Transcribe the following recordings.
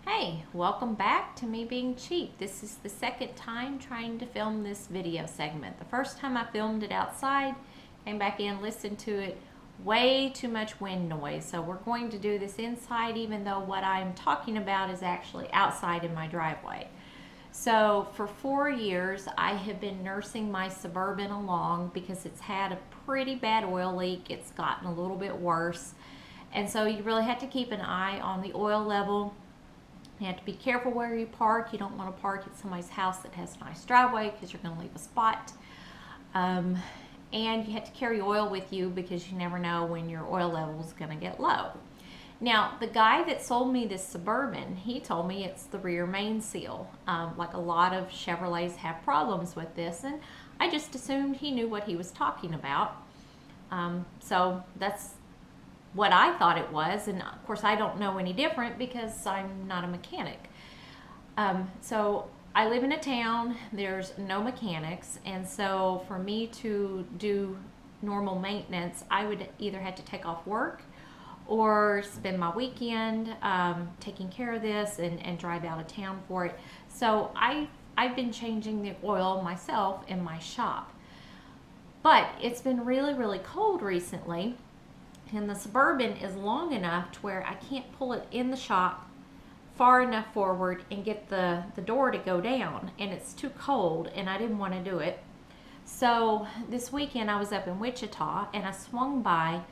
Hey, welcome back to me being cheap. This is the second time trying to film this video segment. The first time I filmed it outside, came back in, listened to it, way too much wind noise. So we're going to do this inside even though what I'm talking about is actually outside in my driveway. So for 4 years, I have been nursing my Suburban along because it's had a pretty bad oil leak. It's gotten a little bit worse. And so you really have to keep an eye on the oil level. You have to be careful where you park. You don't want to park at somebody's house that has a nice driveway because you're going to leave a spot. And you have to carry oil with you because you never know when your oil level is going to get low. Now, the guy that sold me this Suburban, he told me it's the rear main seal. Like a lot of Chevrolets have problems with this, and I just assumed he knew what he was talking about. So that's what I thought it was, and of course I don't know any different because I'm not a mechanic. So I live in a town, there's no mechanics, and so for me to do normal maintenance, I would either have to take off work or spend my weekend taking care of this and drive out of town for it. So I've been changing the oil myself in my shop. But it's been really, really cold recently, and the Suburban is long enough to where I can't pull it in the shop far enough forward and get the door to go down, and it's too cold and I didn't want to do it. So this weekend I was up in Wichita and I swung by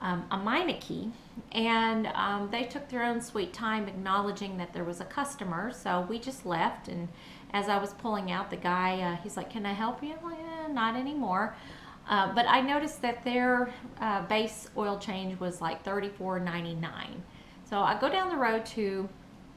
a Meineke, and they took their own sweet time acknowledging that there was a customer, so we just left. And as I was pulling out, the guy, he's like, "Can I help you?" I'm like, "Not anymore." But I noticed that their base oil change was like $34.99. So I go down the road to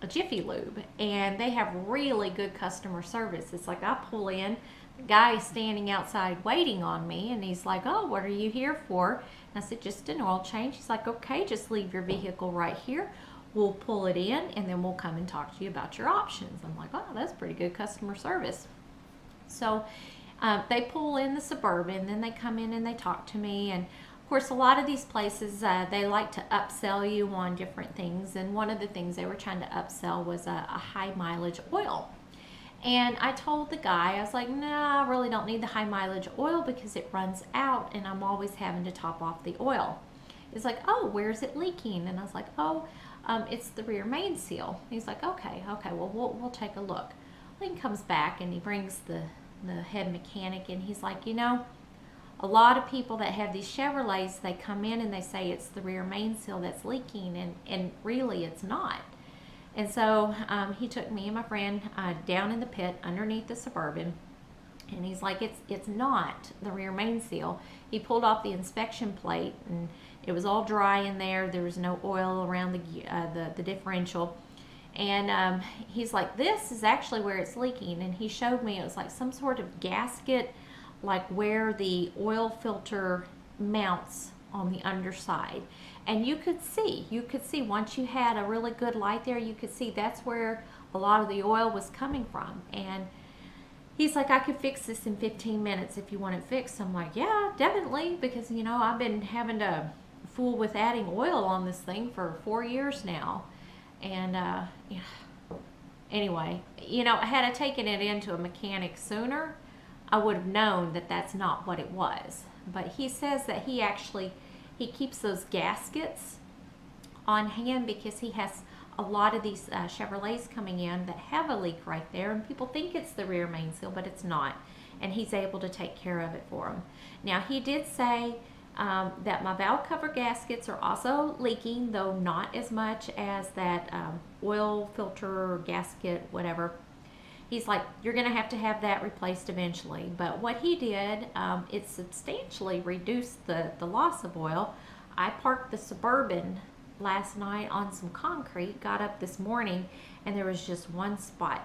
a Jiffy Lube, and they have really good customer service. It's like I pull in, the guy is standing outside waiting on me, and he's like, "Oh, what are you here for?" And I said, "Just an oil change." He's like, "Okay, just leave your vehicle right here. We'll pull it in, and then we'll come and talk to you about your options." I'm like, "Oh, that's pretty good customer service." So they pull in the Suburban, then they come in and they talk to me. And of course, a lot of these places, they like to upsell you on different things. And one of the things they were trying to upsell was a high mileage oil. And I told the guy, I was like, "No, I really don't need the high mileage oil because it runs out and I'm always having to top off the oil." He's like, "Oh, where's it leaking?" And I was like, "Oh, it's the rear main seal." He's like, okay, well, we'll take a look." Then he comes back and he brings the head mechanic, and he's like, "A lot of people that have these Chevrolets, they come in and they say it's the rear main seal that's leaking, and really it's not." And so he took me and my friend down in the pit underneath the Suburban, and he's like, it's not the rear main seal. He pulled off the inspection plate, and it was all dry in there. There was no oil around the differential. And he's like, "This is actually where it's leaking." And he showed me it was like some sort of gasket, like where the oil filter mounts on the underside. And you could see once you had a really good light there, you could see that's where a lot of the oil was coming from. And he's like, "I could fix this in 15 minutes if you want it fixed." I'm like, "Yeah, definitely, because I've been having to fool with adding oil on this thing for 4 years now." And yeah. Anyway, had I taken it into a mechanic sooner, I would have known that that's not what it was. But he says that he keeps those gaskets on hand because he has a lot of these Chevrolets coming in that have a leak right there, and people think it's the rear main seal, but it's not. And he's able to take care of it for them. Now, he did say that my valve cover gaskets are also leaking, though not as much as that oil filter gasket, whatever. He's like, "You're going to have that replaced eventually." But what he did, it substantially reduced the loss of oil. I parked the Suburban last night on some concrete, got up this morning, and there was just one spot.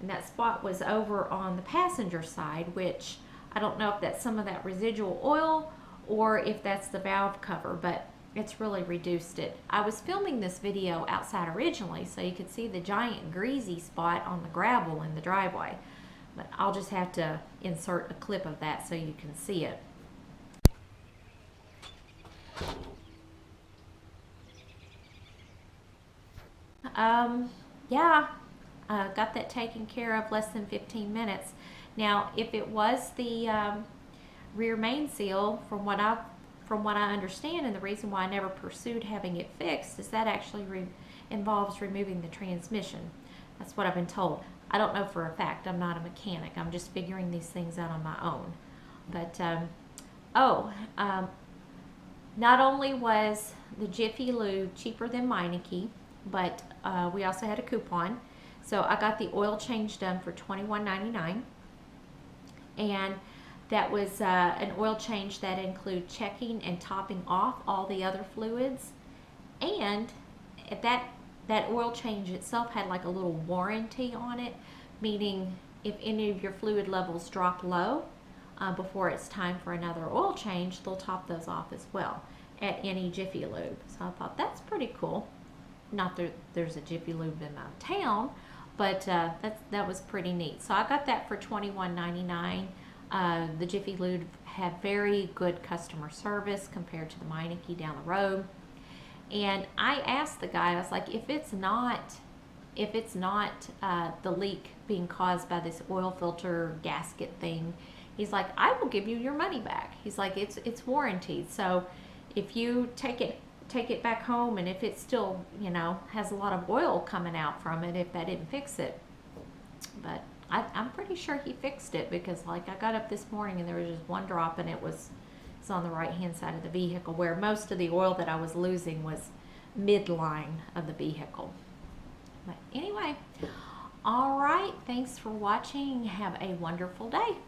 And that spot was over on the passenger side, which I don't know if that's some of that residual oil or if that's the valve cover, but it's really reduced it. I was filming this video outside originally so you could see the giant greasy spot on the gravel in the driveway, but I'll just have to insert a clip of that so you can see it. yeah, got that taken care of less than 15 minutes. Now, if it was the rear main seal, from what I understand, and the reason why I never pursued having it fixed is that actually involves removing the transmission. That's what I've been told. I don't know for a fact. I'm not a mechanic. I'm just figuring these things out on my own. But not only was the Jiffy Lube cheaper than Meineke, but we also had a coupon. So I got the oil change done for $21.99, and that was an oil change that included checking and topping off all the other fluids, and that oil change itself had like a little warranty on it, meaning if any of your fluid levels drop low before it's time for another oil change, they'll top those off as well at any Jiffy Lube. So I thought that's pretty cool. Not that there's a Jiffy Lube in my town, but that was pretty neat. So I got that for $21.99. The Jiffy Lube had very good customer service compared to the Meineke down the road. And I asked the guy, I was like, if it's not the leak being caused by this oil filter gasket thing, he's like, I will give you your money back. He's like, it's warranted. So if you take it back home, and if it still, has a lot of oil coming out from it, if that didn't fix it. But I'm pretty sure he fixed it, because like I got up this morning and there was just one drop, and it's on the right hand side of the vehicle, where most of the oil that I was losing was midline of the vehicle. But anyway, all right, thanks for watching. Have a wonderful day.